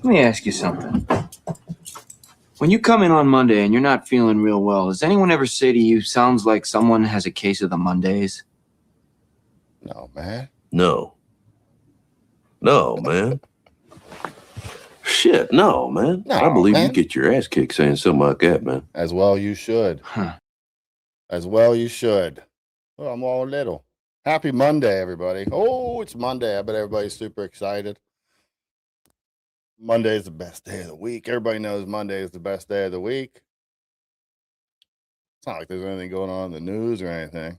Let me ask you something. When you come in on Monday and you're not feeling real well, does anyone ever say to you, sounds like someone has a case of the Mondays? No, man. No. No, man. Shit, no, man. No, I believe man. you get your ass kicked saying something like that, man. As well you should. Huh. As well you should. Well, I'm all little. Happy Monday, everybody. Oh, it's Monday. I bet everybody's super excited. Monday is the best day of the week. Everybody knows Monday is the best day of the week. It's not like there's anything going on in the news or anything.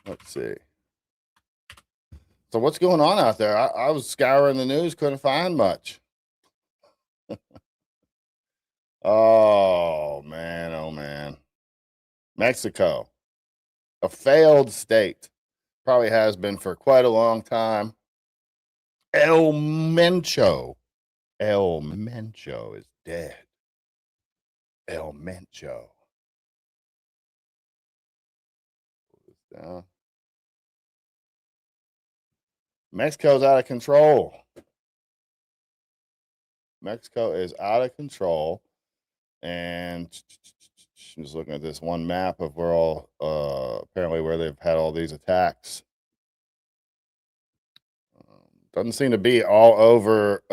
Let's see. So what's going on out there? I was scouring the news, couldn't find much. Oh, man. Oh, man. Mexico, a failed state. Probably has been for quite a long time. El Mencho is dead. El Mencho. Mexico's out of control. Mexico is out of control. And I'm just looking at this one map of where all, apparently where they've had all these attacks. Doesn't seem to be all over.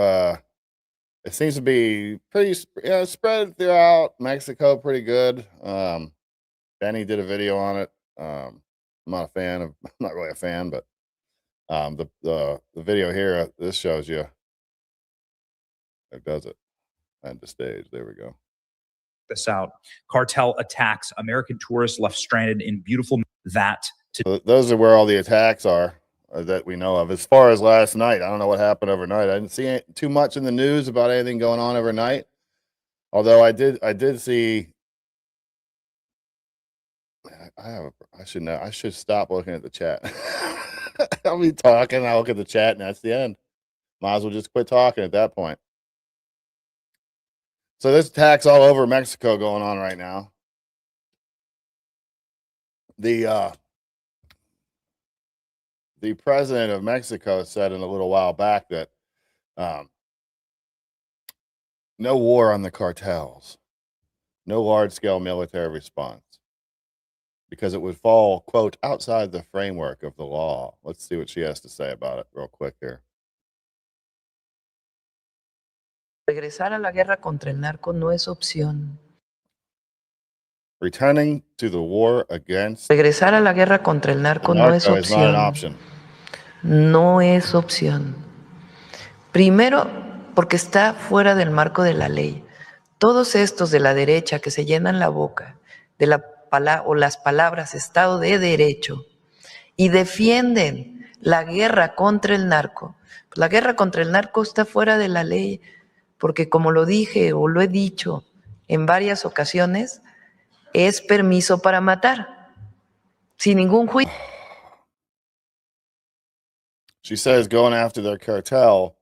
It seems to be pretty spread throughout Mexico pretty good. Benny did a video on it. I'm not really a fan, but the video here, this shows you. It does it. And the stage. There we go. This out. Cartel attacks. American tourists left stranded in beautiful So those are where all the attacks are. that we know of. As far as last night, I don't know what happened overnight. I didn't see too much in the news about anything going on overnight. Although I did see. I should know. I should stop looking at the chat. I'll be talking. I'll look at the chat, and that's the end. Might as well just quit talking at that point. So there's attacks all over Mexico going on right now. The president of Mexico said in a little while back that no war on the cartels, no large-scale military response, because it would fall, quote, outside the framework of the law. Let's see what she has to say about it real quick here. Regresar a la guerra contra el narco no es opción. Returning to the war against Regresar a la guerra contra el the narco no es narco is not an opción. option. No es opción. Primero, porque está fuera del marco de la ley. Todos estos de la derecha que se llenan la boca de las palabras Estado de Derecho y defienden la guerra contra el narco. La guerra contra el narco está fuera de la ley, porque como lo dije o lo he dicho en varias ocasiones, es permiso para matar, sin ningún juicio. She says going after their cartel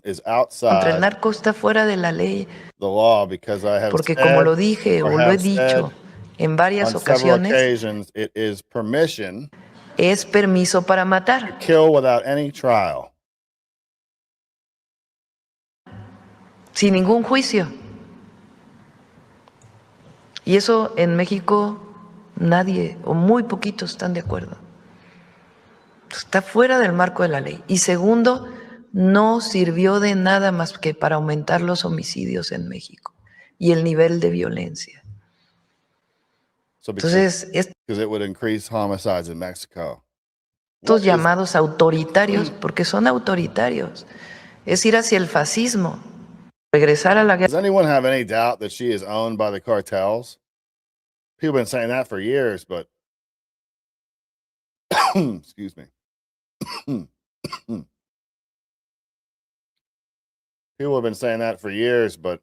is Contra el outside narco está fuera de la ley, the law because I have porque como lo said, dije or o lo he have said dicho en varias on several ocasiones, occasions, it is permission es permiso para to matar, kill without any trial. sin ningún juicio. Y eso en México nadie o muy poquitos están de acuerdo. Está fuera del marco de la ley. Y segundo, no sirvió de nada más que para aumentar los homicidios en México y el nivel de violencia. So because Entonces, it would increase homicides in Mexico. estos llamados autoritarios, porque son autoritarios, es ir hacia el fascismo, regresar a la guerra. Does anyone have any doubt that she is owned by the cartels? People have been saying that for years, but excuse me. People have been saying that for years, but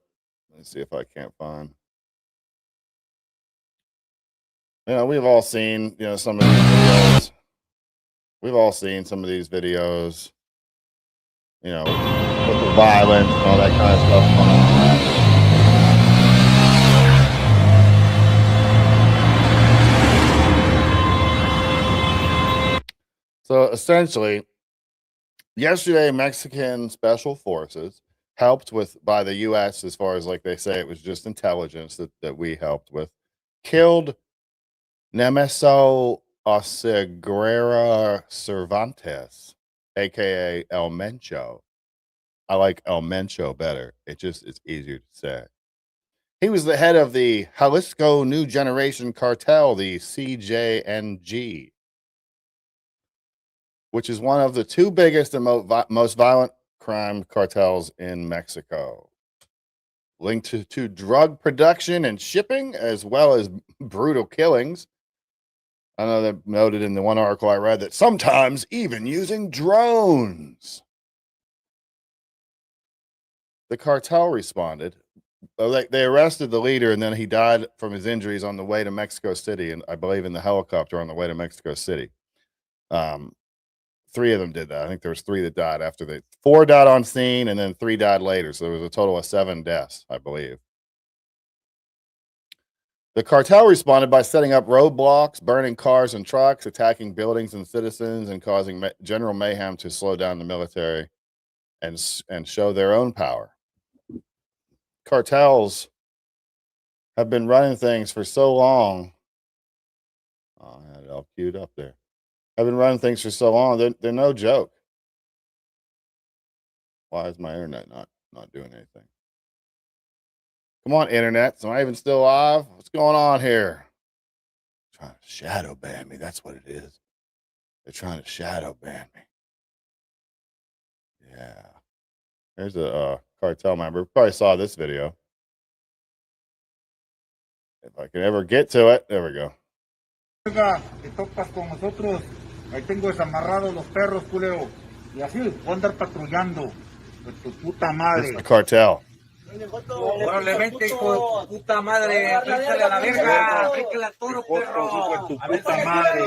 let's see if I can't find. You know, we've all seen, some of these videos. We've all seen some of these videos, with the violence and all that kind of stuff going on. So essentially, yesterday, Mexican special forces helped by the U.S. as far as like they say it was just intelligence that we helped with, killed Nemesio Oseguera Cervantes, aka El Mencho. I like El Mencho better. It's easier to say. He was the head of the Jalisco New Generation Cartel, the CJNG, which is one of the two biggest and most violent crime cartels in Mexico, linked to drug production and shipping, as well as brutal killings. I know they noted in the one article I read that sometimes even using drones. The cartel responded. They arrested the leader, and then he died from his injuries on the way to Mexico City, and I believe in the helicopter on the way to Mexico City. 3 of them did that. I think there was 3 that died after 4 died on scene, and then 3 died later. So there was a total of 7 deaths, I believe. The cartel responded by setting up roadblocks, burning cars and trucks, attacking buildings and citizens, and causing general mayhem to slow down the military and show their own power. Cartels have been running things for so long. Oh, I had it all queued up there. I've been running things for so long. They're no joke. Why is my internet not doing anything? Come on, internet. Am I even still live? What's going on here? Trying to shadow ban me. That's what it is. They're trying to shadow ban me. Yeah. There's a cartel member. Probably saw this video. If I can ever get to it. There we go. Te topas con nosotros Ahí tengo desamarrados los perros, culero. Y así, voy a andar patrullando. De tu puta It's madre. the cartel. Probablemente, hijo de tu puta madre. Aplícale a la verga. Aplícale a toro, perro. Hijo de tu puta madre.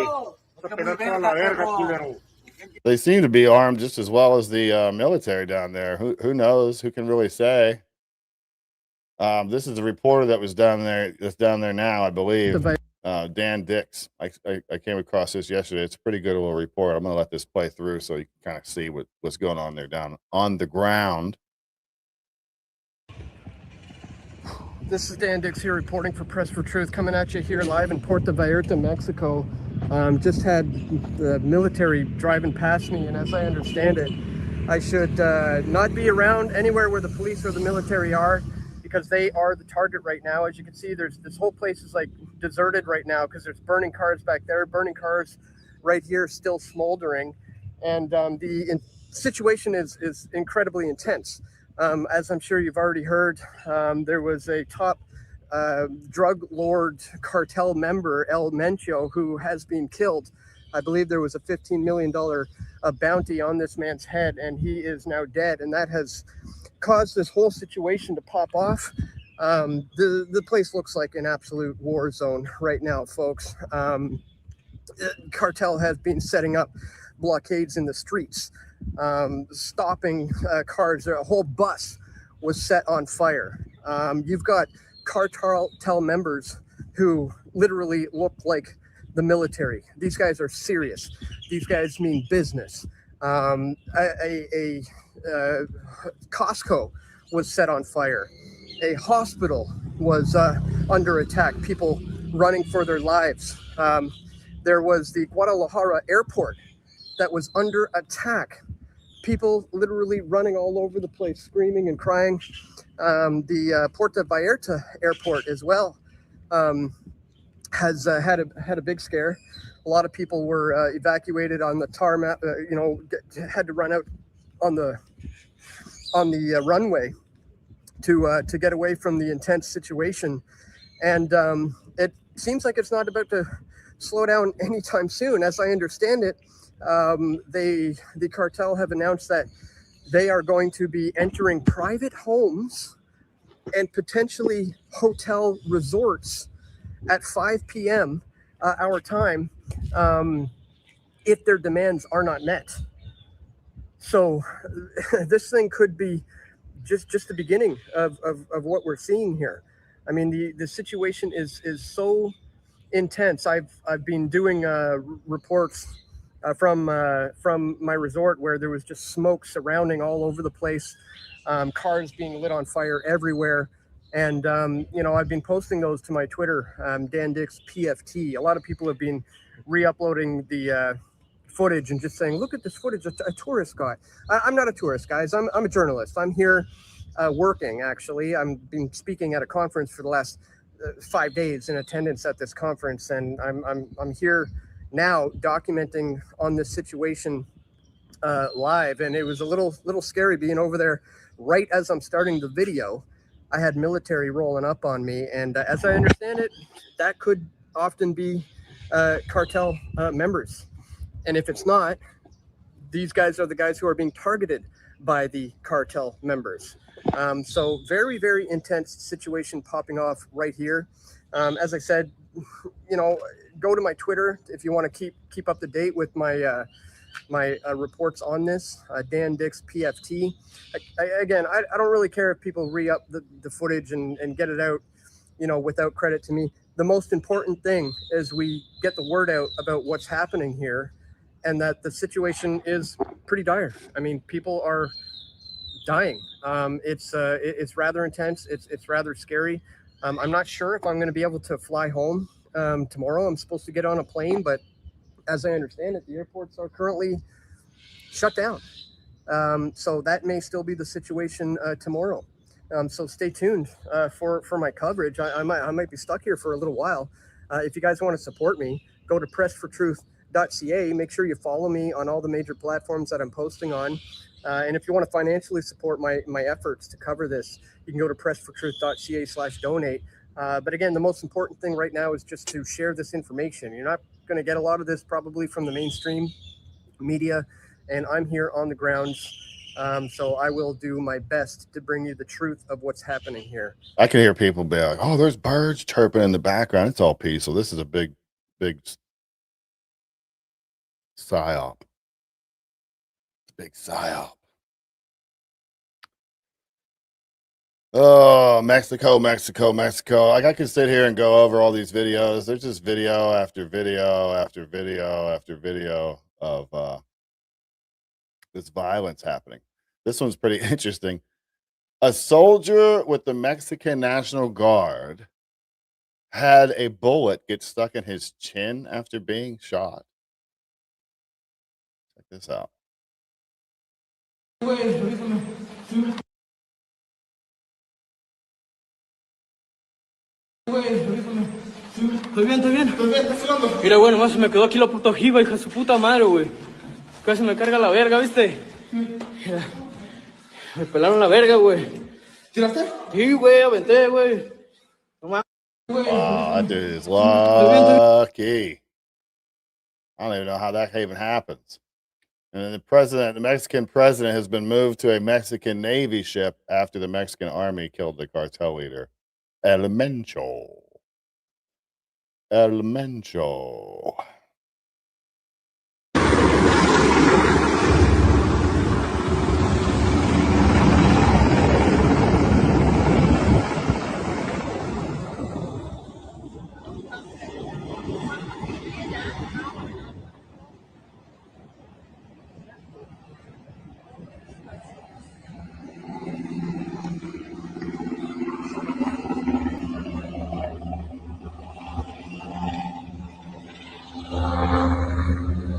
Vas a pegar toda la verga, culero. They seem to be armed just as well as the military down there. Who knows? Who can really say? This is a reporter that was down there. That's down there now, I believe. Dan Dix. I came across this yesterday. It's a pretty good little report. I'm going to let this play through so you can kind of see what's going on there down on the ground. This is Dan Dix here reporting for Press for Truth, coming at you here live in Puerto Vallarta, Mexico. Just had the military driving past me, and as I understand it, I should not be around anywhere where the police or the military are, because they are the target right now. As you can see, this whole place is like deserted right now because there's burning cars back there, burning cars right here, still smoldering, and the situation is incredibly intense. As I'm sure you've already heard, there was a top drug lord cartel member, El Mencho, who has been killed. I believe there was a $15 million bounty on this man's head, and he is now dead. And that has caused this whole situation to pop off. The place looks like an absolute war zone right now, folks. Cartel has been setting up blockades in the streets, stopping cars. A whole bus was set on fire. You've got cartel members who literally look like the military. These guys are serious. These guys mean business. A Costco was set on fire. A hospital was under attack. People running for their lives. There was the Guadalajara airport that was under attack. People literally running all over the place, screaming and crying. The Puerto Vallarta airport as well has had a big scare. A lot of people were evacuated on the tarmac. Had to run out on the runway to get away from the intense situation. And it seems like it's not about to slow down anytime soon. As I understand it, the cartel have announced that they are going to be entering private homes and potentially hotel resorts at 5 p.m. Our time if their demands are not met. So this thing could be just the beginning of what we're seeing here. I mean, the situation is so intense. I've been doing reports from my resort where there was just smoke surrounding all over the place, cars being lit on fire everywhere. And, I've been posting those to my Twitter, Dan Dix PFT. A lot of people have been re-uploading the footage and just saying, look at this footage, a tourist got. I'm not a tourist, guys. I'm a journalist. I'm here working, actually. I've been speaking at a conference for the last 5 days, in attendance at this conference. And I'm here now documenting on this situation live. And it was a little scary being over there right as I'm starting the video. I had military rolling up on me, and as I understand it, that could often be cartel members. And if it's not, these guys are the guys who are being targeted by the cartel members. So very, very intense situation popping off right here. As I said, go to my Twitter if you want to keep up to date with my my reports on this. Dan Dix PFT. I don't really care if people re-up the footage and get it out, without credit to me. The most important thing is we get the word out about what's happening here, and that the situation is pretty dire. I mean, people are dying. It's rather intense. It's rather scary. I'm not sure if I'm going to be able to fly home tomorrow. I'm supposed to get on a plane, but as I understand it, the airports are currently shut down. So that may still be the situation tomorrow. So stay tuned for my coverage. I might be stuck here for a little while. If you guys want to support me, go to pressfortruth.ca. Make sure you follow me on all the major platforms that I'm posting on. And if you want to financially support my efforts to cover this, you can go to pressfortruth.ca/donate. But again, the most important thing right now is just to share this information. You're not going to get a lot of this probably from the mainstream media, and I'm here on the grounds. So I will do my best to bring you the truth of what's happening here. I can hear people be like, "Oh, there's birds chirping in the background. It's all peaceful." This is a big psyop. Big psyop. Oh, Mexico. Like, I could sit here and go over all these videos. There's just video after video after video after video of this violence happening. This one's pretty interesting. A soldier with the Mexican National Guard had a bullet get stuck in his chin after being shot. Check this out. Estoy bien. Mira, güey, nomás se me quedó aquí la puta ojiva, hija de su puta madre, güey. Casi me carga la verga, ¿viste? Mira, me pelaron la verga, güey. ¿Tiraste? Sí, güey, aventé, güey. No mames, güey. Oh, that dude is lucky. I don't even know how that even happens. And the Mexican president has been moved to a Mexican Navy ship after the Mexican army killed the cartel leader, El Mencho.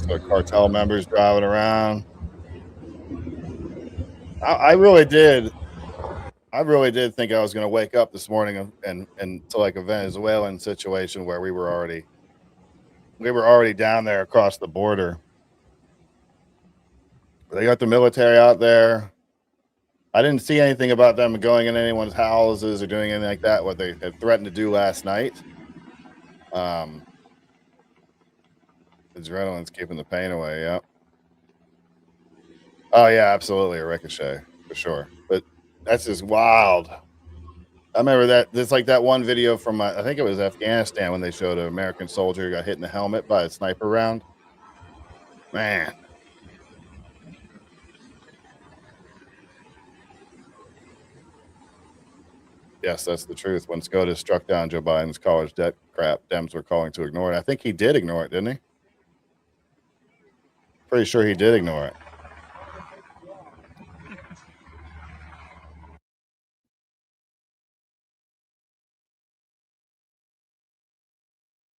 So cartel members driving around. I really did think I was going to wake up this morning and to like a Venezuelan situation where we were already down there across the border. They got the military out there. I didn't see anything about them going in anyone's houses or doing anything like that, what they had threatened to do last night. Adrenaline's keeping the pain away, yeah. Oh, yeah, absolutely, a ricochet, for sure. But that's just wild. I remember that. It's like that one video from, I think it was Afghanistan, when they showed an American soldier who got hit in the helmet by a sniper round. Man. Yes, that's the truth. When SCOTUS struck down Joe Biden's college debt crap, Dems were calling to ignore it. I think he did ignore it, didn't he? Pretty sure he did ignore it.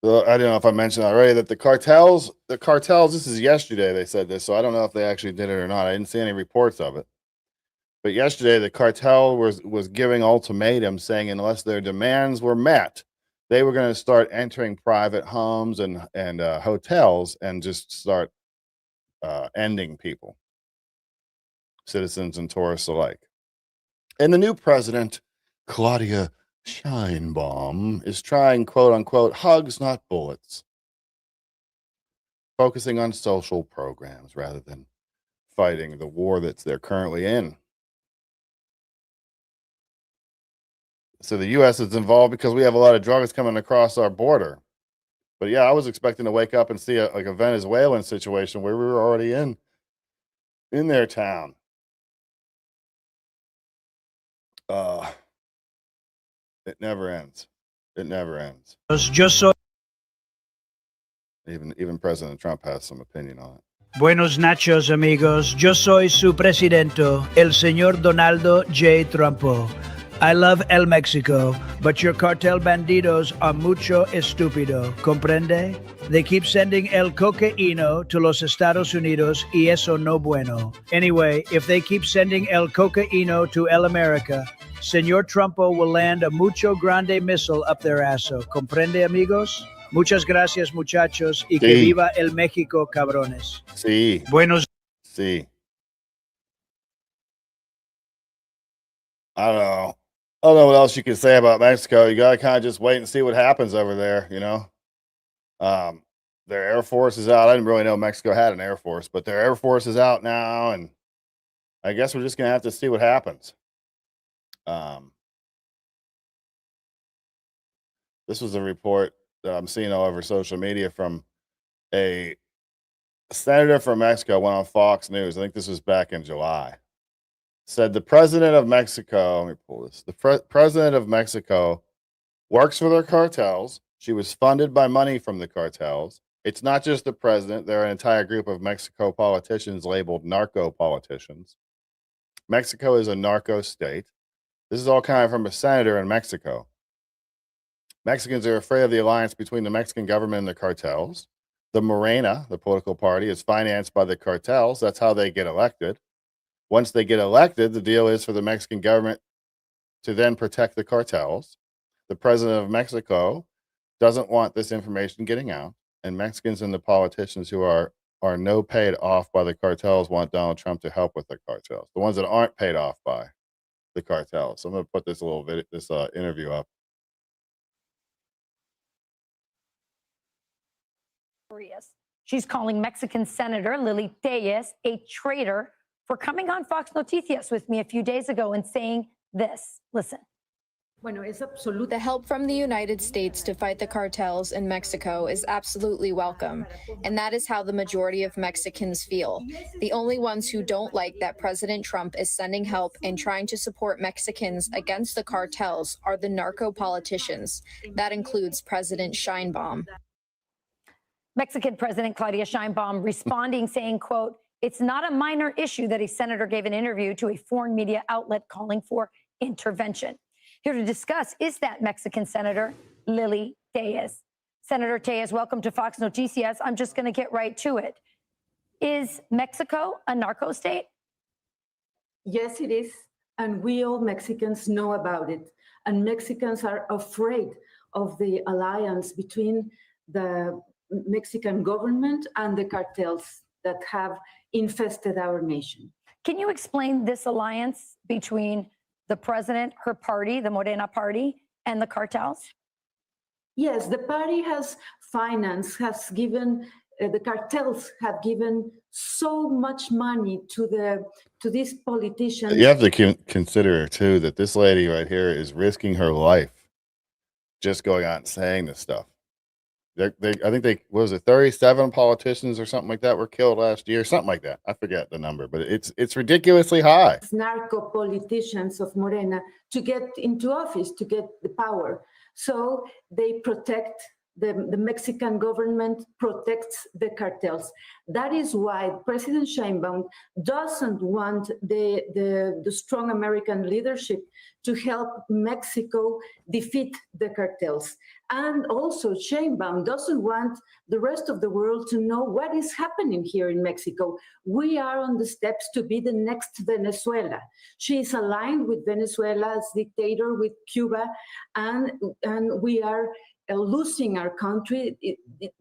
Well, I don't know if I mentioned already that the cartels, this is yesterday they said this, so I don't know if they actually did it or not. I didn't see any reports of it. But yesterday, the cartel was giving ultimatums saying unless their demands were met, they were going to start entering private homes and hotels and just start ending people, citizens and tourists alike. And the new president, Claudia Sheinbaum, is trying, quote unquote, hugs, not bullets, focusing on social programs rather than fighting the war they're currently in. So the U.S. is involved because we have a lot of drugs coming across our border. But yeah, I was expecting to wake up and see a Venezuelan situation where we were already in their town. It never ends. It never ends. Just so Even President Trump has some opinion on it. Buenos nachos, amigos. Yo soy su presidente, el señor Donaldo J. Trumpo. I love El Mexico, but your cartel bandidos are mucho estúpido. ¿Comprende? They keep sending el cocaíno to los Estados Unidos y eso no bueno. Anyway, if they keep sending el cocaíno to El America, Señor Trumpo will land a mucho grande missile up their asso. ¿Comprende, amigos? Muchas gracias, muchachos, y que viva el México, cabrones. Sí. Buenos. Sí. I don't know what else you can say about Mexico. You gotta kind of just wait and see what happens over there, you know. their Air Force is out. I didn't really know Mexico had an Air Force, but their Air Force is out now, and I guess we're just going to have to see what happens. This was a report that I'm seeing all over social media from a senator from Mexico, went on Fox News. I think this was back in July. Said the president of Mexico, let me pull this. The president of Mexico works for their cartels. She was funded by money from the cartels. It's not just the president. There are an entire group of Mexico politicians labeled narco politicians. Mexico is a narco state. This is all coming from a senator in Mexico. Mexicans are afraid of the alliance between the Mexican government and the cartels. The Morena, the political party, is financed by the cartels. That's how they get elected. Once they get elected, the deal is for the Mexican government to then protect the cartels. The president of Mexico doesn't want this information getting out, and Mexicans and the politicians who are no paid off by the cartels want Donald Trump to help with the cartels. The ones that aren't paid off by the cartels. So I'm going to put this little video, this interview up. She's calling Mexican Senator Lily Tellez a traitor for coming on Fox Noticias with me a few days ago and saying this. Listen. The help from the United States to fight the cartels in Mexico is absolutely welcome, and that is how the majority of Mexicans feel. The only ones who don't like that President Trump is sending help and trying to support Mexicans against the cartels are the narco politicians. That includes President Sheinbaum. Mexican President Claudia Sheinbaum responding, saying, quote, "It's not a minor issue that a senator gave an interview to a foreign media outlet calling for intervention." Here to discuss is that Mexican Senator Lily Tellez. Senator Tellez, welcome to Fox Noticias. I'm just going to get right to it. Is Mexico a narco state? Yes, it is. And we all Mexicans know about it. And Mexicans are afraid of the alliance between the Mexican government and the cartels that have infested our nation. Can you explain this alliance between the president, her party, the Morena party, and the cartels? Yes, the party has financed, has given, the cartels have given so much money to these politicians. You have to consider, too, that this lady right here is risking her life just going out and saying this stuff. I think what was it, 37 politicians or something like that were killed last year, something like that. I forget the number, but it's ridiculously high. Narco politicians of Morena to get into office, to get the power. So they protect, the Mexican government protects the cartels. That is why President Sheinbaum doesn't want the strong American leadership to help Mexico defeat the cartels. And also Sheinbaum doesn't want the rest of the world to know what is happening here in Mexico. We are on the steps to be the next Venezuela. She is aligned with Venezuela's dictator, with Cuba, and we are losing our country.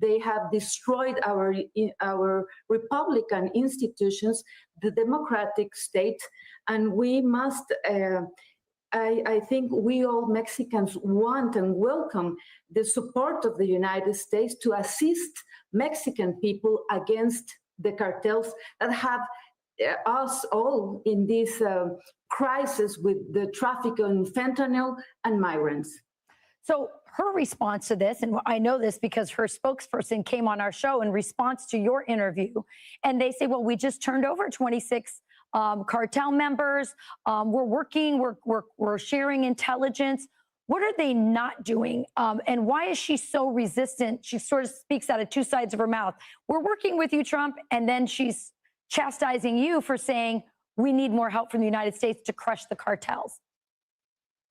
They have destroyed our Republican institutions, the democratic state, and we must I think we all Mexicans want and welcome the support of the United States to assist Mexican people against the cartels that have us all in this crisis with the traffic in fentanyl and migrants. So her response to this, and I know this because her spokesperson came on our show in response to your interview, and they say, well, we just turned over 26 cartel members. We're working, we're sharing intelligence. What are they not doing? And why is she so resistant? She sort of speaks out of two sides of her mouth. We're working with you, Trump. And then she's chastising you for saying we need more help from the United States to crush the cartels.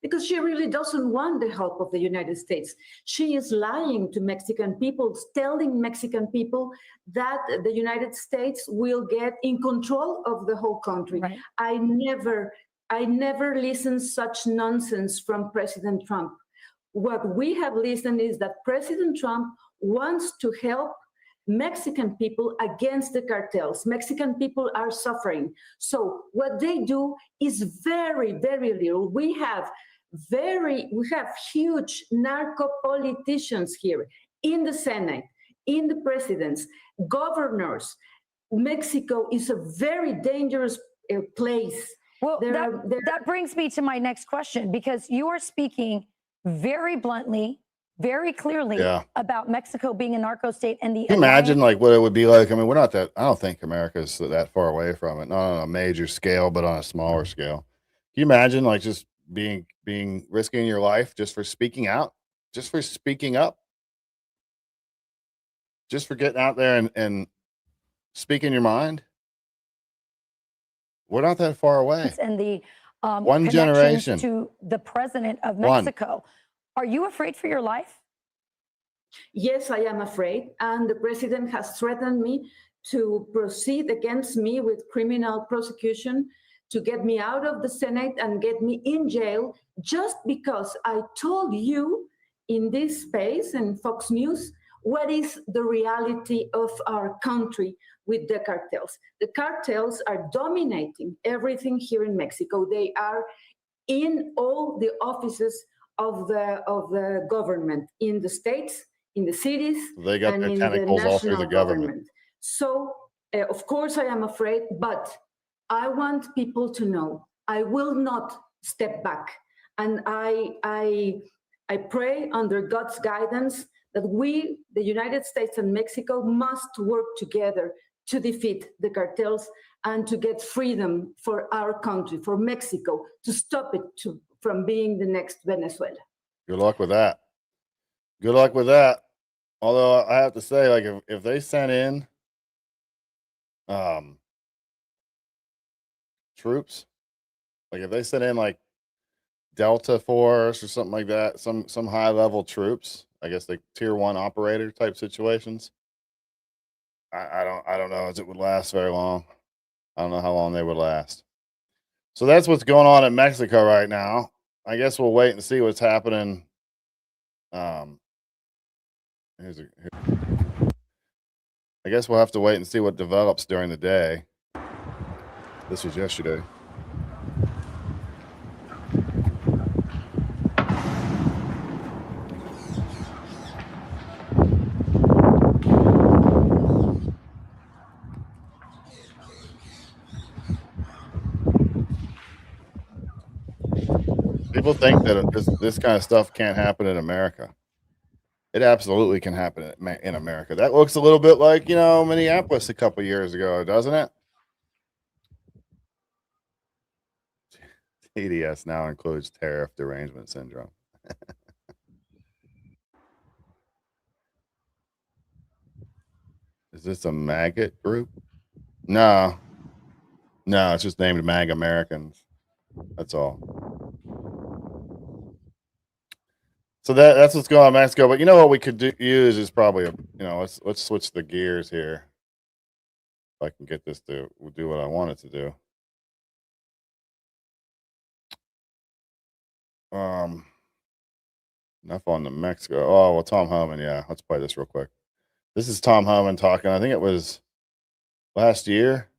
Because she really doesn't want the help of the United States. She is lying to Mexican people, telling Mexican people that the United States will get in control of the whole country. Right. I never listened such nonsense from President Trump. What we have listened is that President Trump wants to help Mexican people against the cartels. Mexican people are suffering. So what they do is very, very little. We have huge narco politicians here in the Senate, in the presidents, governors. Mexico is a very dangerous place. Well, that brings me to my next question, because you are speaking very bluntly, very clearly about Mexico being a narco state and the. Can you imagine like what it would be like? I mean, we're not that. I don't think America's that far away from it. Not on a major scale, but on a smaller scale. Can you imagine like just risking your life just for speaking out, just for speaking up, just for getting out there and speaking your mind? We're not that far away. And the one generation to the president of Mexico. Are you afraid for your life? Yes, I am afraid. And the president has threatened me to proceed against me with criminal prosecution, to get me out of the Senate and get me in jail, just because I told you in this space and Fox News what is the reality of our country with the cartels. The cartels are dominating everything here in Mexico. They are in all the offices of the government, in the states, in the cities, they got and their in tentacles the all through the national government. So, of course, I am afraid, but I want people to know I will not step back. And I pray under God's guidance that we, the United States and Mexico, must work together to defeat the cartels and to get freedom for our country, for Mexico, to stop it from being the next Venezuela. Good luck with that. Good luck with that. Although I have to say, like, if they sent in troops, like if they sent in like Delta Force or something like that, some high level troops, I guess like tier 1 operator type situations, I don't know as it would last very long. I don't know how long they would last. So that's what's going on in Mexico right now. I guess we'll wait and see what's happening. I guess we'll have to wait and see what develops during the day. This was yesterday. People think that this kind of stuff can't happen in America. It absolutely can happen in America. That looks a little bit like, Minneapolis a couple years ago, doesn't it? TDS now includes tariff derangement syndrome. Is this a maggot group? No, it's just named MagAmericans. That's all. So that's what's going on in Mexico. But you know what we could use is probably let's switch the gears here. If I can get this to do what I want it to do. Enough on the Mexico. Oh well, Tom Homan. Yeah, let's play this real quick. This is Tom Homan talking. I think it was last year,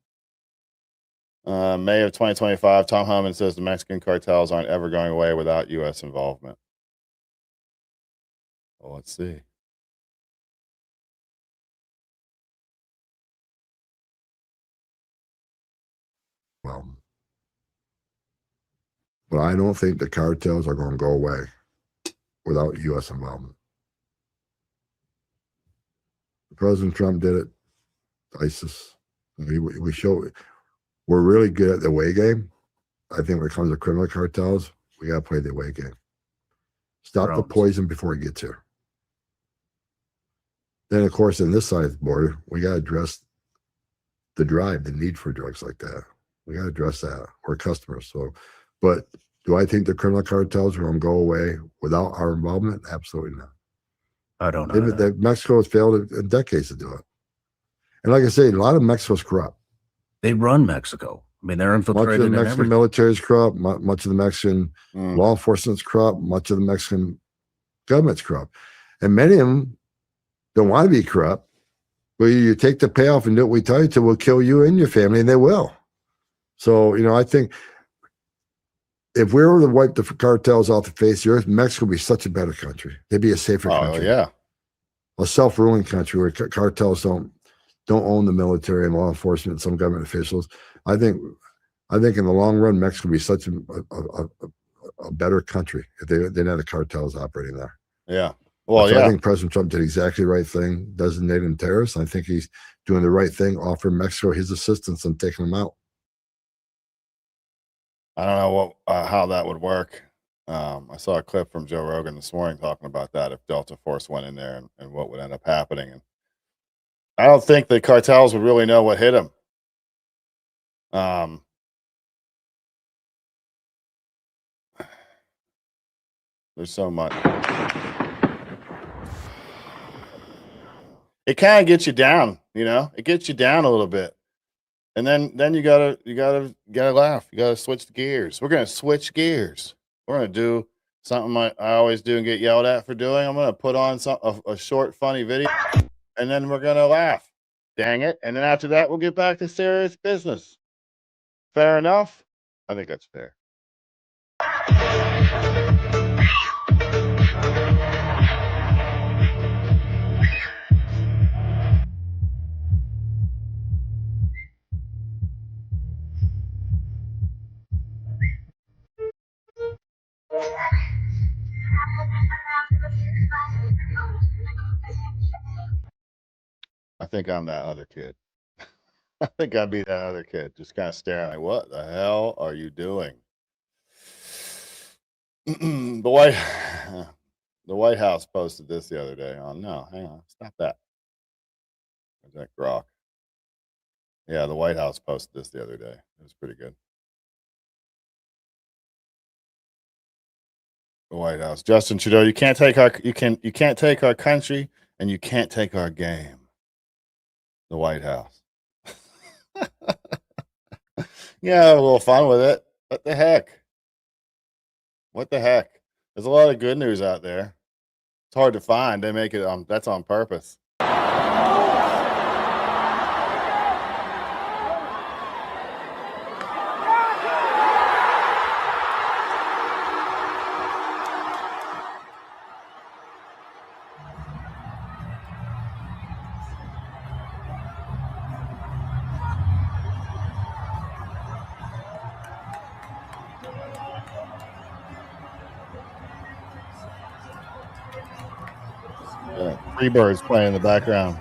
May of 2025. Tom Homan says the Mexican cartels aren't ever going away without U.S. involvement. Well, let's see. Well, but I don't think the cartels are going to go away without U.S. involvement. President Trump did it. ISIS. We show we're really good at the away game. I think when it comes to criminal cartels, we got to play the away game. Stop the poison before it gets here. Then, of course, on this side of the border, we got to address the drive, the need for drugs like that. We got to address that. We're customers. So, but do I think the criminal cartels are going to go away without our involvement? Absolutely not. I don't know. Mexico has failed in decades to do it. And like I say, a lot of Mexico's corrupt. They run Mexico. I mean, they're infiltrated. Much of the Mexican military is corrupt. Much of the Mexican law enforcement is corrupt. Much of the Mexican government's corrupt. And many of them don't want to be corrupt. But you take the payoff and do what we tell you to, we'll kill you and your family, and they will. So, I think if we were to wipe the cartels off the face of the earth, Mexico would be such a better country. They'd be a safer country. Yeah. a self-ruling country where cartels don't own the military and law enforcement and some government officials. I think in the long run, Mexico would be such a better country if they didn't have the cartels operating there. Yeah. Well, so yeah. I think President Trump did exactly the right thing, designating them terrorists. I think he's doing the right thing, offering Mexico his assistance and taking them out. I don't know how that would work. I saw a clip from Joe Rogan this morning talking about that if Delta Force went in there and what would end up happening. And I don't think the cartels would really know what hit them. There's so much. It kind of gets you down, you know. It gets you down a little bit, and then you gotta laugh. You gotta switch the gears. We're gonna switch gears. We're gonna do something I always do and get yelled at for doing. I'm gonna put on a short, funny video, and then we're gonna laugh. Dang it! And then after that, we'll get back to serious business. Fair enough? I think that's fair. I think I'm that other kid. I think I'd be that other kid, just kind of staring like, what the hell are you doing? The White House posted this the other day. Oh no, hang on, stop that. Where's that grok? Yeah, the White House posted this the other day. It was pretty good. The White House. Justin Trudeau, you can't take our country and you can't take our game. The White House. Yeah, a little fun with it. What the heck? What the heck? There's a lot of good news out there. It's hard to find. They make it that's on purpose. Free birds playing in the background.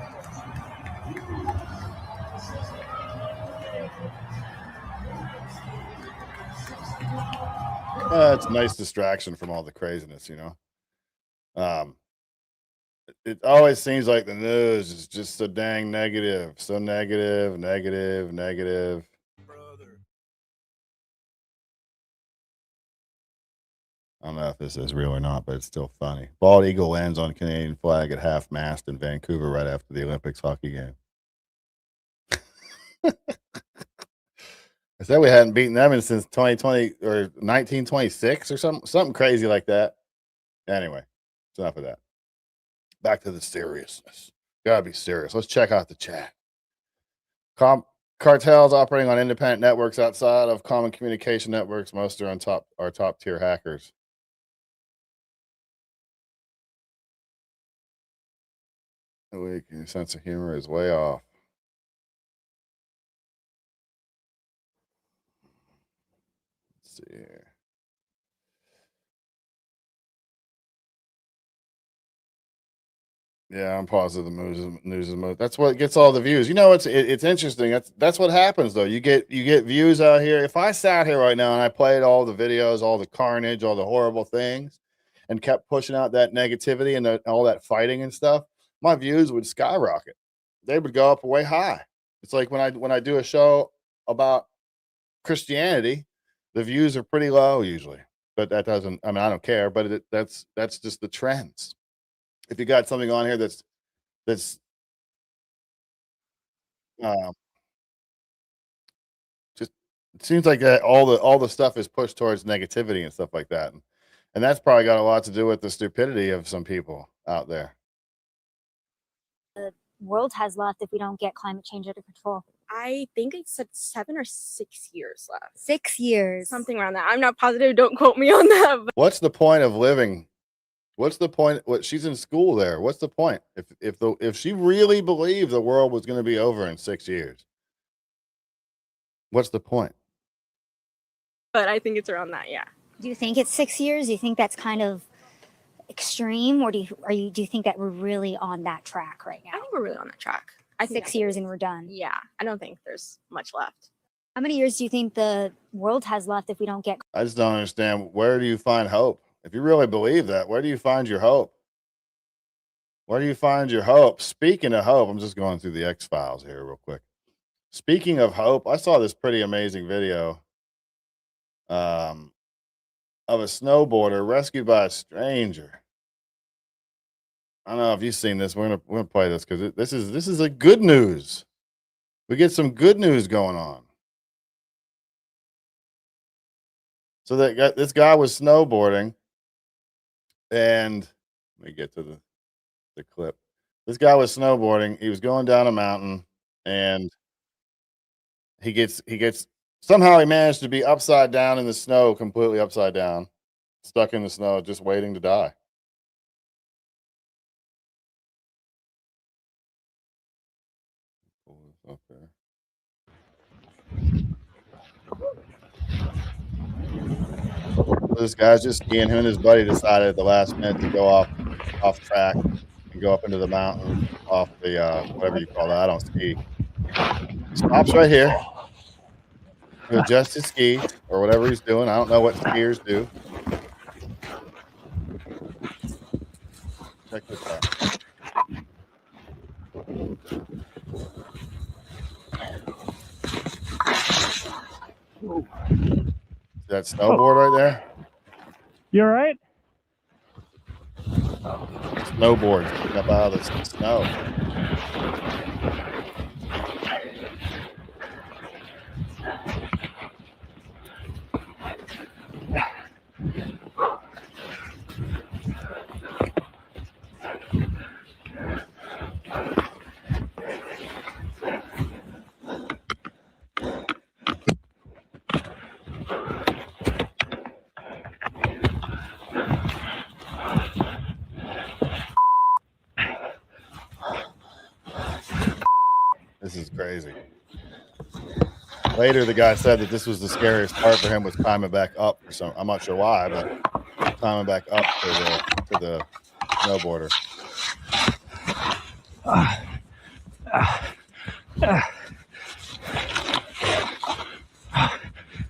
It's a nice distraction from all the craziness, you know. It always seems like the news is just so dang negative, so negative. I don't know if this is real or not, but it's still funny. Bald eagle lands on Canadian flag at half-mast in Vancouver right after the Olympics hockey game. I said we hadn't beaten them since 2020 or 1926 or something crazy like that. Anyway, it's enough of that. Back to the seriousness. Gotta be serious. Let's check out the chat. Cartels operating on independent networks outside of common communication networks. Most are top tier hackers. Your sense of humor is way off. Let's see here. Yeah, I'm positive the news is most. That's what gets all the views. You know, it's interesting. That's what happens though. You get views out here. If I sat here right now and I played all the videos, all the carnage, all the horrible things, and kept pushing out that negativity and all that fighting and stuff, my views would skyrocket. They would go up way high. It's like when I do a show about Christianity, the views are pretty low usually. But that doesn't. I mean, I don't care. But that's just the trends. If you got something on here that's just it seems like that all the stuff is pushed towards negativity and stuff like that, and that's probably got a lot to do with the stupidity of some people out there. The world has left if we don't get climate change under control. I think it's 7 or 6 years left. 6 years. Something around that. I'm not positive. Don't quote me on that. What's the point of living What's the point? What she's in school there. What's the point? If she really believed the world was going to be over in 6 years, what's the point? But I think it's around that, yeah. Do you think it's 6 years? Do you think that's kind of extreme, or do you think that we're really on that track right now? I think we're really on that track. I think 6 years and we're done. Yeah, I don't think there's much left. How many years do you think the world has left if we don't get? I just don't understand. Where do you find hope? If you really believe that, where do you find your hope? Where do you find your hope? Speaking of hope, I'm just going through the X-Files here real quick. Speaking of hope, I saw this pretty amazing video of a snowboarder rescued by a stranger. I don't know if you've seen this. We're gonna play this because this is a good news. We get some good news going on. So this guy was snowboarding, and let me get to the clip. This guy was snowboarding. He was going down a mountain, and he gets somehow he managed to be upside down in the snow, completely upside down, stuck in the snow, just waiting to die. Pull this up there. This guy's just skiing. Him and his buddy decided at the last minute to go off track and go up into the mountain off the whatever you call that. I don't ski. He stops right here to adjust his skis or whatever he's doing. I don't know what skiers do. Check this out. See that snowboard right there? You all right? Snowboard coming up out of the snow. This is crazy. Later, the guy said that this was the scariest part for him was climbing back up for some. I'm not sure why, but climbing back up to the snowboarder.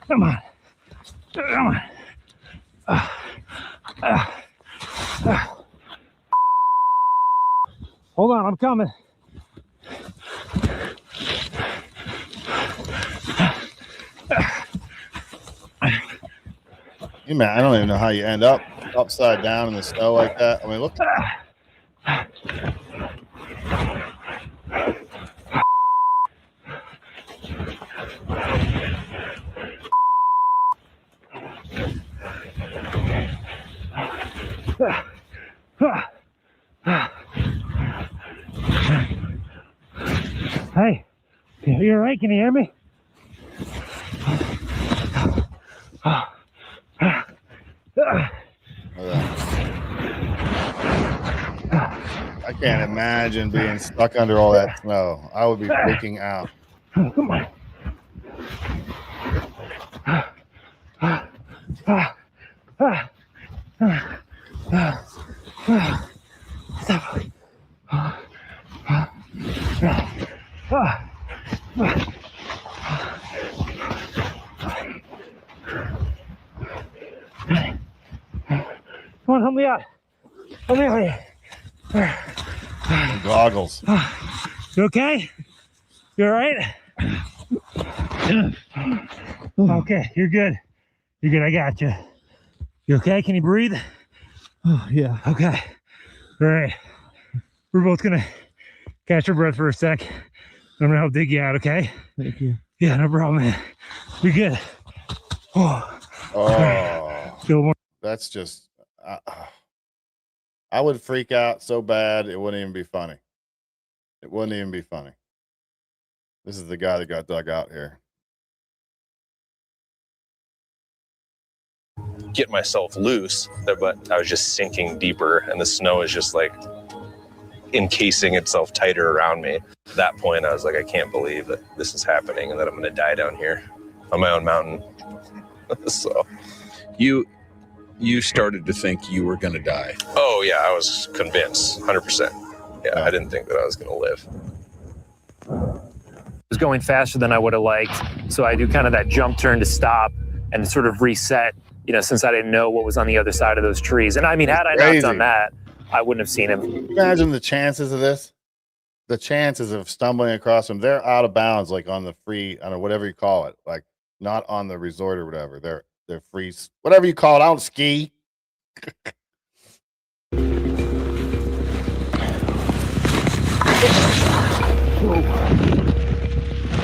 Come on. Come on. Hold on, I'm coming. Hey, man, I don't even know how you end up upside down in the snow like that. I mean, look. Hey, you all right? Can you hear me? I can't imagine being stuck under all that snow. I would be freaking out. Come on. Come on, help me out. Help me out here. Goggles. You okay? You all right? Okay, you're good. You're good. I got you. You okay? Can you breathe? Oh, yeah. Okay. All right. We're both gonna catch our breath for a sec. I'm gonna help dig you out, okay? Thank you. Yeah, no problem, man. You're good. Oh, that's just. I would freak out so bad it wouldn't even be funny. It wouldn't even be funny. This is the guy that got dug out here. get myself loose, but I was just sinking deeper, and the snow is just like encasing itself tighter around me. At that point, I was like, I can't believe that this is happening and that I'm going to die down here on my own mountain. So you started to think you were going to die. Oh yeah, I was convinced, 100%. Yeah, I didn't think that I was going to live. It was going faster than I would have liked, so I do kind of that jump turn to stop and sort of reset, you know, since I didn't know what was on the other side of those trees. And I mean, had I not done that, I wouldn't have seen him. Imagine the chances of this. The chances of stumbling across them. They're out of bounds, like on the free, I don't know, whatever you call it, like not on the resort or whatever. They're free, whatever you call it. I don't ski.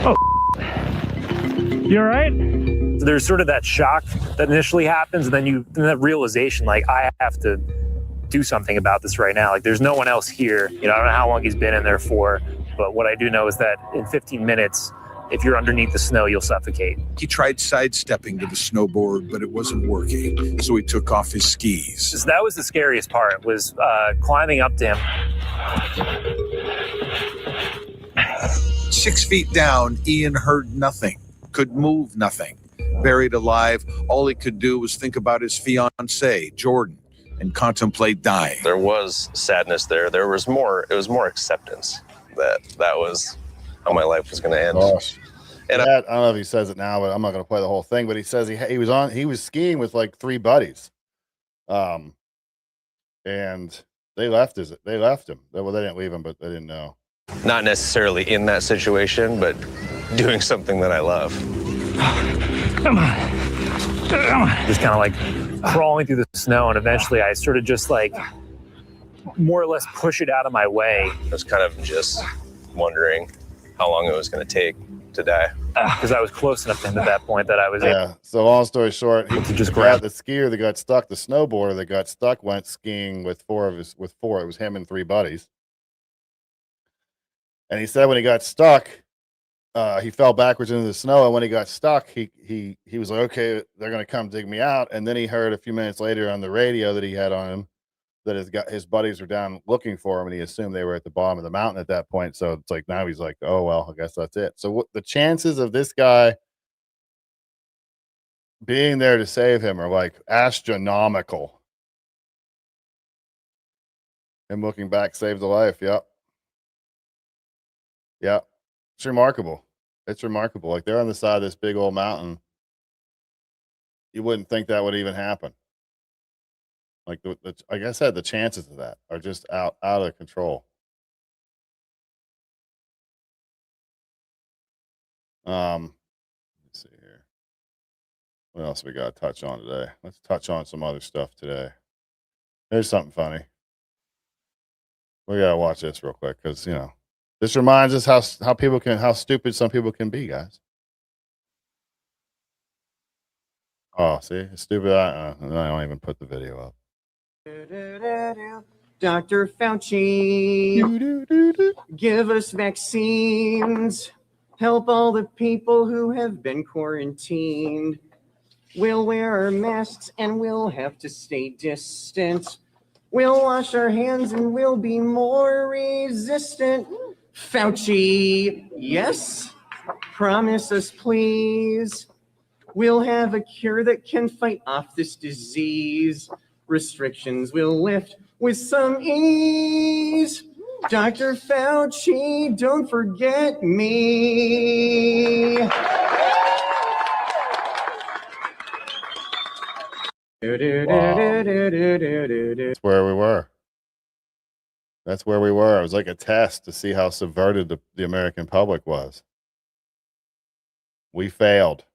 Oh, you all right? There's sort of that shock that initially happens, and then that realization, like, I have to do something about this right now. Like, there's no one else here. You know, I don't know how long he's been in there for, but what I do know is that in 15 minutes, if you're underneath the snow, you'll suffocate. He tried sidestepping to the snowboard, but it wasn't working, so he took off his skis. So that was the scariest part, was climbing up to him. 6 feet down, Ian heard nothing, could move nothing. Buried alive, all he could do was think about his fiancée, Jordan, and contemplate dying. There was sadness there. It was more acceptance that was how my life was going to end. Gosh. And I don't know if he says it now, but I'm not going to play the whole thing. But he says he was skiing with like 3 buddies, and they left him. Well, they didn't leave him, but they didn't know. Not necessarily in that situation, but doing something that I love. Come on. Just kind of like crawling through the snow, and eventually I sort of just like more or less push it out of my way. I was kind of just wondering how long it was going to take to die, because I was close enough to him at that point that I was able. So long story short, he just grabbed the skier that got stuck. The snowboarder that got stuck went skiing with four. It was him and 3 buddies. And he said when he got stuck, he fell backwards into the snow, and when he got stuck, he was like, okay, they're gonna come dig me out. And then he heard a few minutes later on the radio that he had on him that his buddies were down looking for him, and he assumed they were at the bottom of the mountain at that point. So it's like now he's like, oh well, I guess that's it. So the chances of this guy being there to save him are like astronomical. Him looking back saved a life. Yep. Yeah, it's remarkable. It's remarkable. Like, they're on the side of this big old mountain. You wouldn't think that would even happen. Like, like I said, the chances of that are just out of control. Let's see here. What else we got to touch on today? Let's touch on some other stuff today. Here's something funny. We gotta watch this real quick because this reminds us how stupid some people can be, guys. Oh, see, it's stupid. I don't even put the video up. Dr. Fauci, give us vaccines. Help all the people who have been quarantined. We'll wear our masks and we'll have to stay distant. We'll wash our hands and we'll be more resistant. Fauci, yes? Promise us, please. We'll have a cure that can fight off this disease. Restrictions will lift with some ease. Dr. Fauci, don't forget me. That's where we were. That's where we were. It was like a test to see how subverted the American public was. We failed.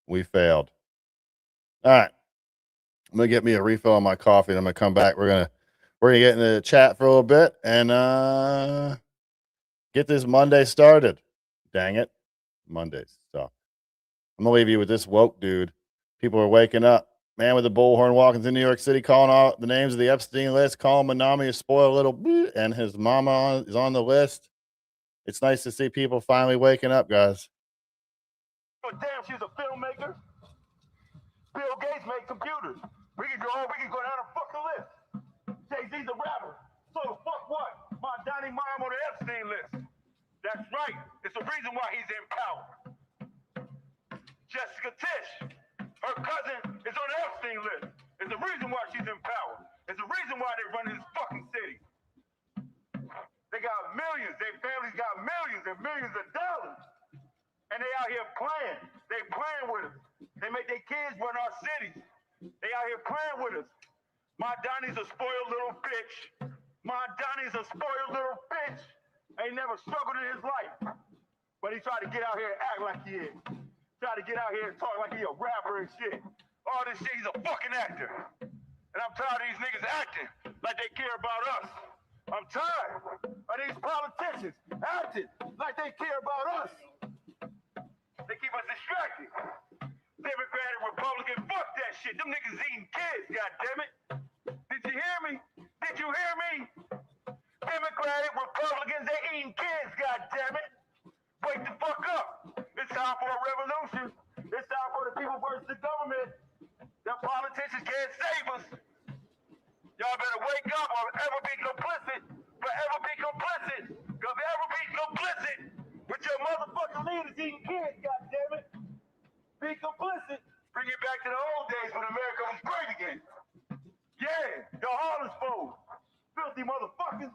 We failed. All right. I'm gonna get me a refill on my coffee, and I'm gonna come back. We're gonna get in the chat for a little bit and get this Monday started. Dang it. Mondays. So I'm gonna leave you with this woke dude. People are waking up. Man with a bullhorn walking through New York City, calling out the names of the Epstein list, calling Manami a spoiled little, and his mama is on the list. It's nice to see people finally waking up, guys. Damn, she's a filmmaker. Bill Gates make computers. We can go down a fucking list. Jay-Z's a rapper. So the fuck what? My Donnie mom on the Epstein list. That's right. It's the reason why he's in power. Jessica Tish, her cousin is on the Epstein list. It's the reason why she's in power. It's the reason why they run this fucking city. They got millions. Their families got millions and millions of dollars. And they out here playing. They playing with us. They make their kids run our cities. They out here playing with us. My Donnie's a spoiled little bitch. My Donnie's a spoiled little bitch. Ain't never struggled in his life. But he tried to get out here and act like he is. Tried to get out here and talk like he a rapper and shit. All this shit, he's a fucking actor. And I'm tired of these niggas acting like they care about us. I'm tired of these politicians acting like they care about us. They keep us distracted. Democrat and Republican, fuck that shit. Them niggas eating kids, goddammit. Did you hear me? Did you hear me? Democratic, Republicans, they eating kids, goddammit. Wake the fuck up. It's time for a revolution. It's time for the people versus the government. The politicians can't save us. Y'all better wake up or ever be complicit. Forever be complicit. Because ever be complicit with your motherfucking leaders eating kids, goddammit. Be complicit. Bring it back to the old days when America was great again. Yeah, the Harlem foes. Filthy motherfuckers.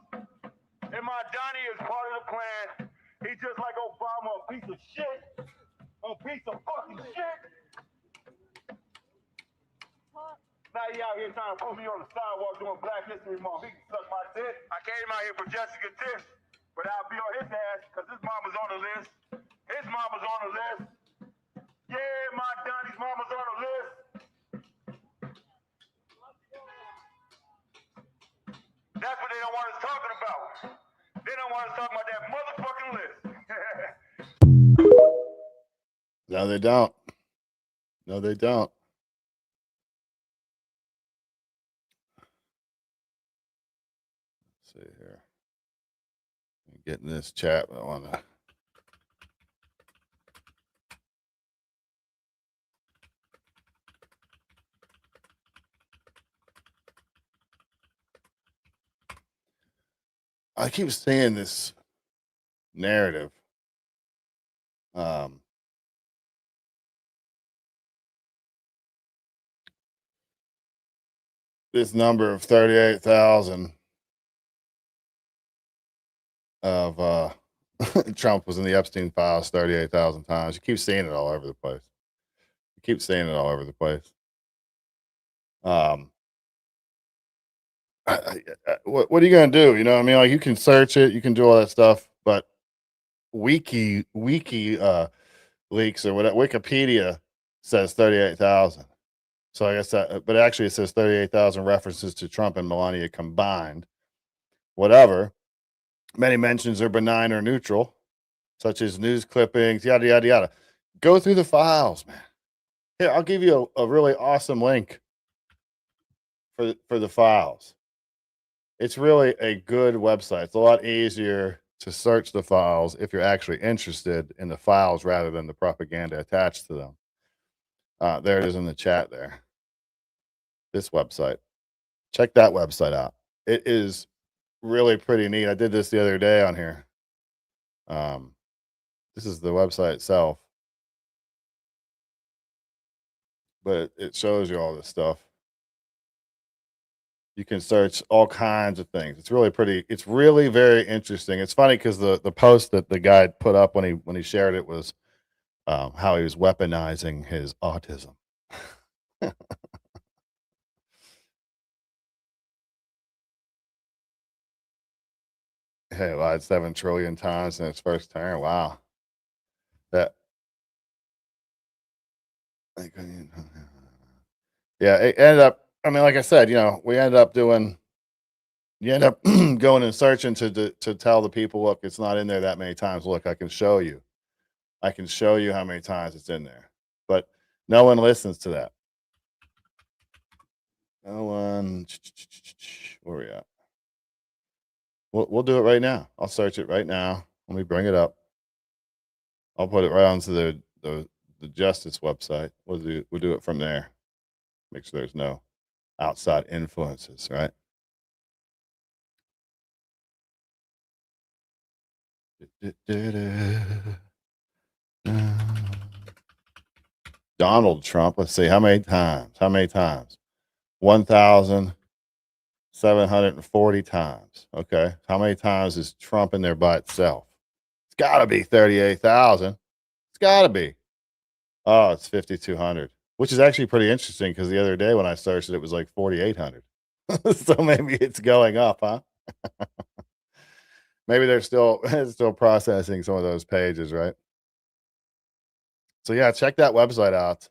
And my Donnie is part of the plan. He's just like Obama, a piece of shit. A piece of fucking shit. Now he out here trying to put me on the sidewalk doing Black History Month. He can suck my dick. I came out here for Jessica Tish, but I'll be on his ass because his mama's on the list. His mama's on the list. Yeah, my Donnie's mama's on the list. That's what they don't want us talking about. They don't want us talking about that motherfucking list. No, they don't. No, they don't. Let's see here. Get in this chat, but I want to. I keep saying this narrative. This number of 38,000 of Trump was in the Epstein files 38,000 times. You keep seeing it all over the place. You keep seeing it all over the place. What are you going to do? You know what I mean? Like, you can search it, you can do all that stuff, but wiki leaks or whatever, Wikipedia says 38,000. So I guess that, but actually it says 38,000 references to Trump and Melania combined. Whatever. Many mentions are benign or neutral, such as news clippings, yada, yada, yada. Go through the files, man. Here, I'll give you a really awesome link for the files. It's really a good website. It's a lot easier to search the files if you're actually interested in the files rather than the propaganda attached to them. There it is in the chat there. This website. Check that website out. It is really pretty neat. I did this the other day on here. This is the website itself. But it shows you all this stuff. You can search all kinds of things. It's really pretty. It's really very interesting. It's funny because the post that the guy put up when he shared it was how he was weaponizing his autism. Hey, lied 7 trillion times in its first term. Wow. That. Yeah, it ended up. I mean, like I said, you know, we ended up doing. You end up going and searching to tell the people, look, it's not in there that many times. Look, I can show you. I can show you how many times it's in there. But no one listens to that. No one. Where are we at? We'll do it right now. I'll search it right now. Let me bring it up. I'll put it right onto the Justice website. We'll do it from there. make sure there's no outside influences, right? Donald Trump, let's see, how many times? 1,740 times. Okay. How many times is Trump in there by itself? It's got to be 38,000. It's got to be. Oh, it's 5,200, which is actually pretty interesting because the other day when I searched it, it was like 4,800. So maybe it's going up, huh? Maybe they're still processing some of those pages, right? So yeah, check that website out.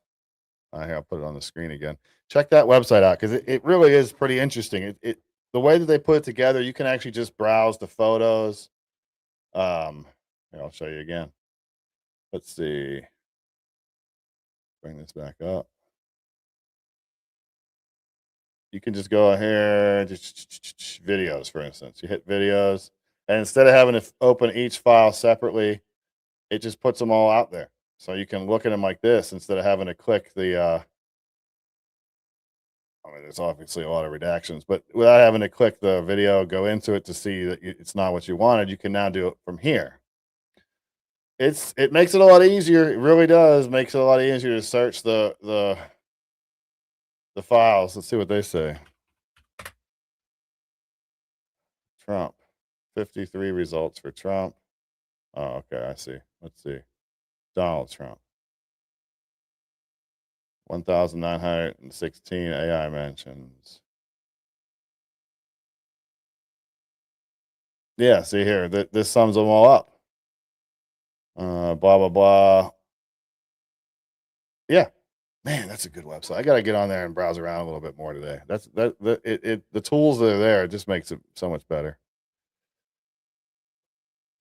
Here, I'll put it on the screen again. Check that website out because it really is pretty interesting. The way that they put it together, you can actually just browse the photos. Here, I'll show you again. Let's see. Bring this back up. You can just go here, just videos, for instance. You hit videos, and instead of having to open each file separately, it just puts them all out there. So you can look at them like this instead of having to click the. I mean, there's obviously a lot of redactions, but without having to click the video, go into it to see that it's not what you wanted, you can now do it from here. It makes it a lot easier. It really does. Makes it a lot easier to search the files. Let's see what they say. Trump, 53 results for Trump. Oh, okay, I see. Let's see. Donald Trump, 1,916 AI mentions. Yeah, see here. This sums them all up. Blah blah blah. Yeah, man, that's a good website. I got to get on there and browse around a little bit more today. The tools that are there, it just makes it so much better.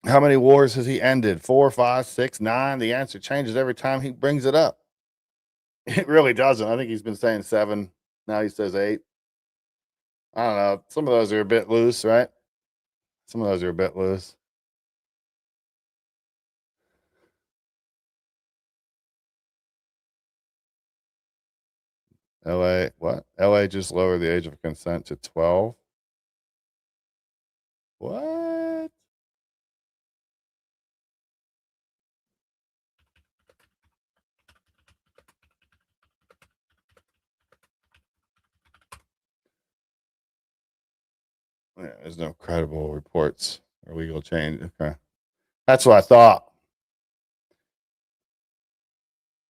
How many wars has he ended? 4, 5, 6, 9? The answer changes every time he brings it up. It really doesn't. I think he's been saying 7. Now he says 8. I don't know. Some of those are a bit loose, right? Some of those are a bit loose. LA, what? LA just lowered the age of consent to 12. What? Yeah, there's no credible reports or legal change. Okay. That's what I thought.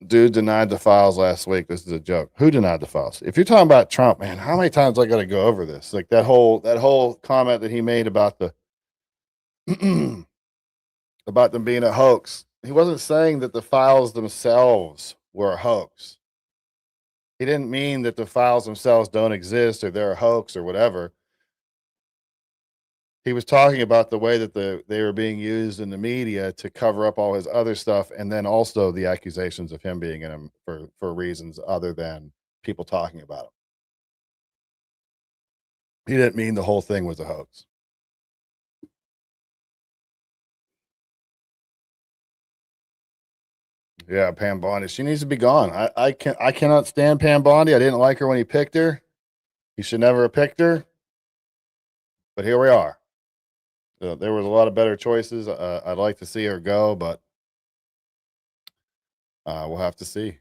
Dude denied the files last week. This is a joke. Who denied the files? If you're talking about Trump, man, how many times I got to go over this? Like that whole comment that he made about the about them being a hoax. He wasn't saying that the files themselves were a hoax. He didn't mean that the files themselves don't exist or they're a hoax or whatever. He was talking about the way that they were being used in the media to cover up all his other stuff, and then also the accusations of him being in them for reasons other than people talking about him. He didn't mean the whole thing was a hoax. Yeah, Pam Bondi. She needs to be gone. I cannot stand Pam Bondi. I didn't like her when he picked her. He should never have picked her. But here we are. There was a lot of better choices. I'd like to see her go, but we'll have to see.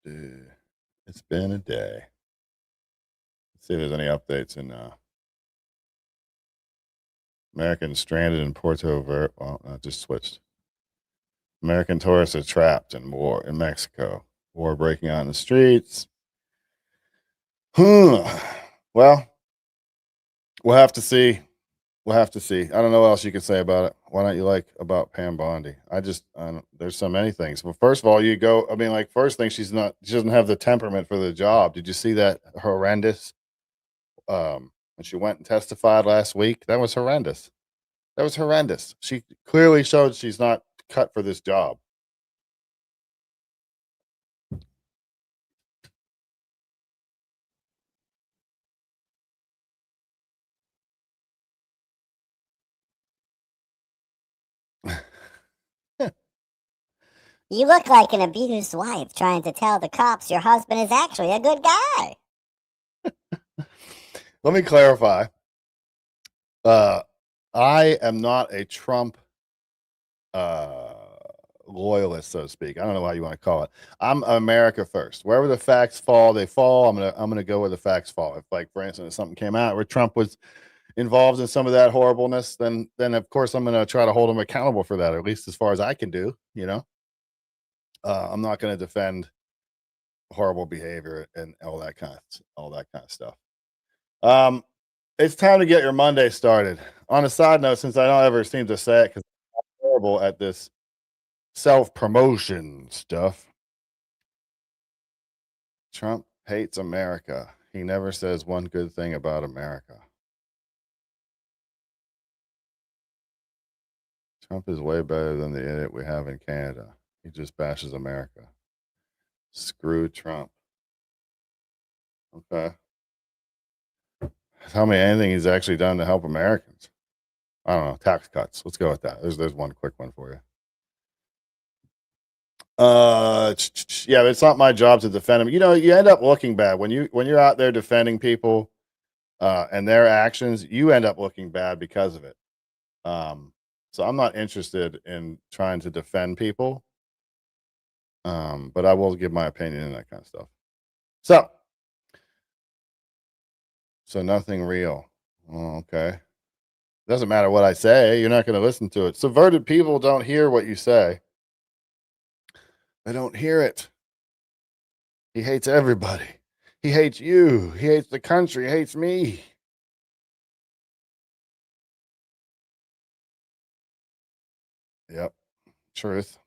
It's been a day. Let's see if there's any updates in Americans stranded in Puerto Ver. Well, I just switched. American tourists are trapped in war in Mexico. War breaking out in the streets. Well, we'll have to see. We'll have to see. I don't know what else you can say about it. Why don't you like about Pam Bondi? There's so many things. Well, first of all, first thing, she doesn't have the temperament for the job. Did you see that horrendous? When she went and testified last week, that was horrendous. That was horrendous. She clearly showed she's not cut for this job. You look like an abused wife trying to tell the cops your husband is actually a good guy. Let me clarify. I am not a Trump loyalist, so to speak. I don't know how you want to call it. I'm America first. Wherever the facts fall, they fall. I'm gonna go where the facts fall. If, like, for instance, something came out where Trump was involved in some of that horribleness, then of course I'm gonna try to hold him accountable for that, or at least as far as I can do. I'm not gonna defend horrible behavior and all that kind of stuff. It's time to get your Monday started. On a side note, since I don't ever seem to say it because I'm horrible at this self-promotion stuff, Trump hates America. He never says one good thing about America. Trump is way better than the idiot we have in Canada. He just bashes America. Screw Trump. Okay. Tell me anything he's actually done to help Americans. I don't know. Tax cuts. Let's go with that. There's one quick one for you. Yeah, it's not my job to defend him. You end up looking bad when you're out there defending people and their actions. You end up looking bad because of it. So I'm not interested in trying to defend people, but I will give my opinion and that kind of stuff. So nothing real. Oh, okay. Doesn't matter what I say. You're not going to listen to it. Subverted people don't hear what you say. They don't hear it. He hates everybody. He hates you. He hates the country. He hates me. Yep. Truth.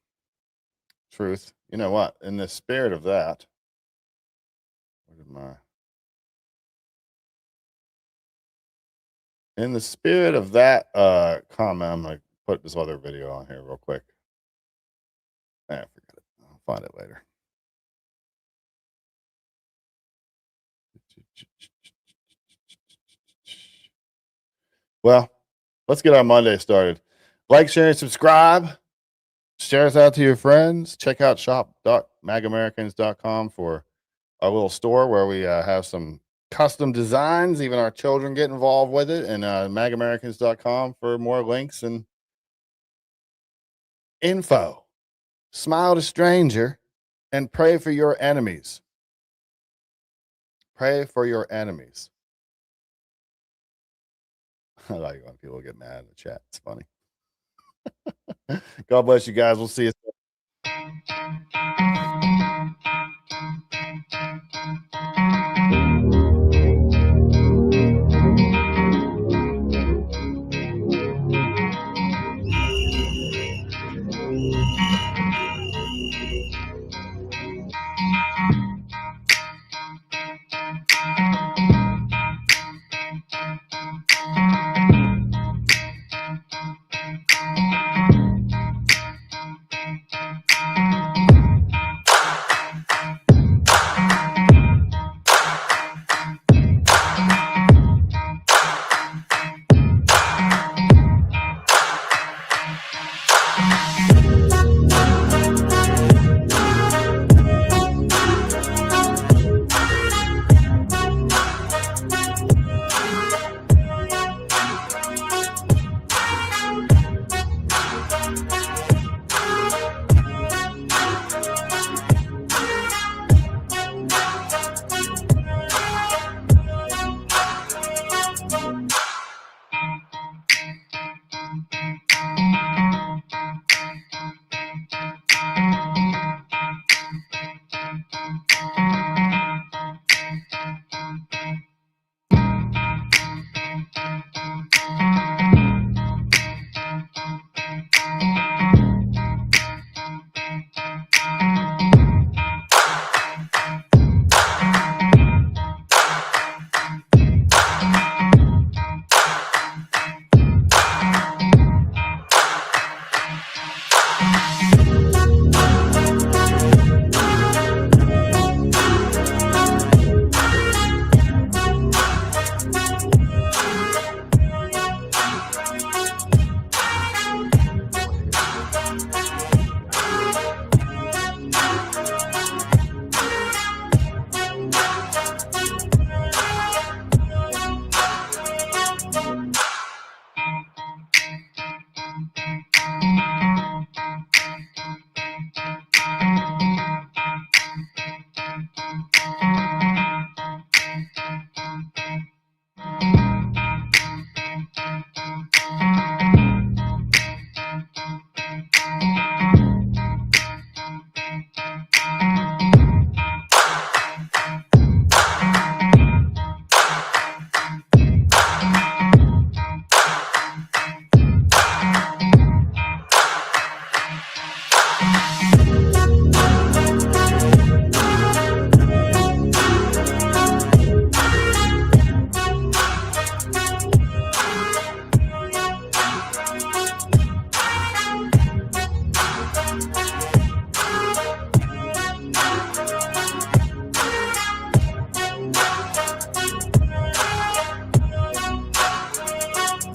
You know what? In the spirit of that, in the spirit of that comment, I'm going to put this other video on here real quick. Forget it. I'll find it later. Well, let's get our Monday started. Like, share, and subscribe. Share us out to your friends. Check out shop.magamericans.com for our little store where we have some custom designs. Even our children get involved with it. And MagAmericans.com for more links and info. Smile to stranger and pray for your enemies. Pray for your enemies. I like when people get mad in the chat. It's funny. God bless you guys. We'll see you soon.